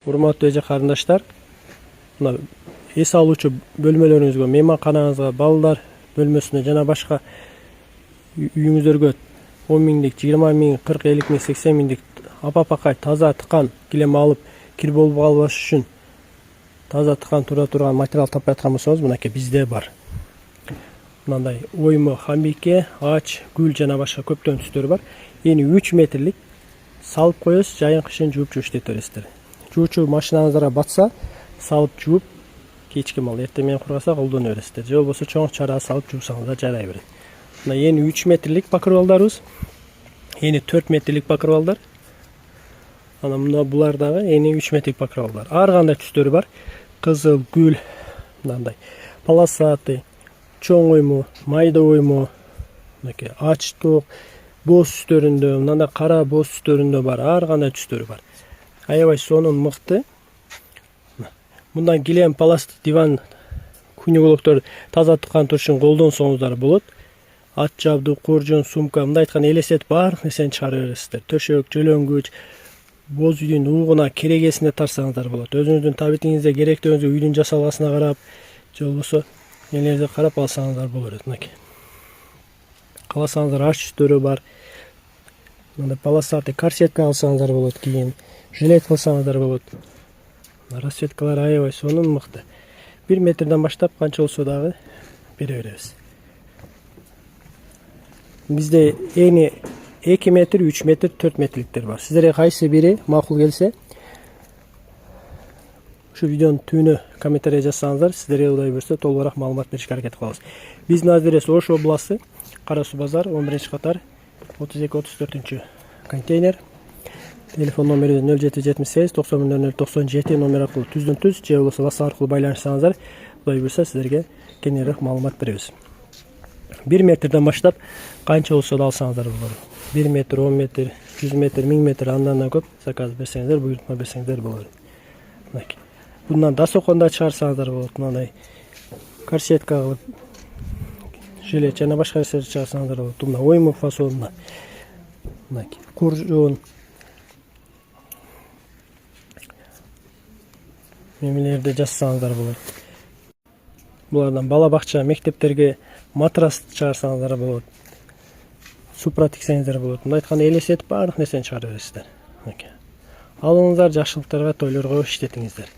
Урматтуу эже карындаштар, мына эс алуучу бөлмөлөрүңүзгө, мейманканаңызга, балдар бөлмөсүнө жана башка үйүңүздөргө 10 миңдик, 20 миң, 40, 50 миң, 80 миңдик апа-пакай таза тыкан килем алып кир болуп калбаш үчүн таза тыкан тура турган материал таппай аткан болсоңуз, мынакей бизде бар. Мындай оймо, хамике, ач, гүл жана башка көптөгөн түстөрү бар. Эни 3 метрлик салып коесуз, жайын кышын жууп иштете бересиздер. Жуучу машинаңыздарга батса, салып жууп, кечки мал эртең менен кургаса колдоно бересиздер. Же болбосо чоң чараа салып жуусаңыз да жарай берет. Мына эни 3 метрлик покрывалдарыбыз, эни 4 метрлик покрывалдар. Ана мына булар дагы эни 3 метрлик покрывалдар. Ар кандай түстөрү бар. Кызыл, гүл, мындай полосатый, чоң оймо, майда оймо, мынакей ачтык, боз түстөрүндө, мындай кара боз түстөрүндө бар, ар кандай түстөрү бар. Аябай сонун мыкты. Мындан килем, паластик, диван, күнүгөлөктөр таза тыккан турушун колдонсоңуздар болот. Ат жабдык, коржон, сумка, мындай айтканда элестетип бар нерсени чыгара бересиздер. Төшөк, жөлөнгүч, боз үйдүн угуна, керегесине тарсаңыздар болот. Өзүңүздүн табитиңизде керектөөңүздү үйдүн жасалгасына карап, же болбосо нелерди карап алсаңыздар болот. Мынакей. Кааласаңыздар аш түстөрү бар. Мындай полосатый корсетка алсаңыздар болот, кийин жилет кылсаңыздар болот. Расцветкалар аябай сонун мыкты. 1 метрден баштап канча болсо дагы бере беребиз. Бизде эни 2 метр, 3 метр, 4 метрликтер бар. Сиздерге кайсы бири макул келсе, ушу видеонун түбүнө комментарий жазсаңыздар, сиздерге Кудай буйрса толугураак маалымат беришке аракет кылабыз. Биздин адрес Ош областы, Кара Суу базар, 11-катар, 32-34 контейнер. Телефон номери 0778 90 97 номер аркылуу түздөн-түз, же болбосо WhatsApp аркылуу байланышсаңыздар, Кудай буйрса сиздерге кеңирээк маалымат беребиз. 1 метрден баштап канча болсо да алсаңыздар болот. 1 метр, 10 метр, 100 метр, 1000 метр, андан да көп заказ берсеңиздер, буйрутма берсеңиздер болот. Мынакей. Bundan дасоконда чыгарсаңыздар болот. Мындай корсетка кылып, жилет жана башка нерселерди чыгарсаңыздар болот. Мына оймок фасонунда. Мынакей. Коржон. Мемелерди жазсаңыздар болот. Булардан бала бакча, мектептерге матрас чыгарсаңыздар болот. Супра тиксеңиздер болот. Мындай айтканда элестетип баардык нерсени чыгара бересиздер. Мынакей. Алыңыздар, жакшылыктарга, тойлорго иштетиңиздер.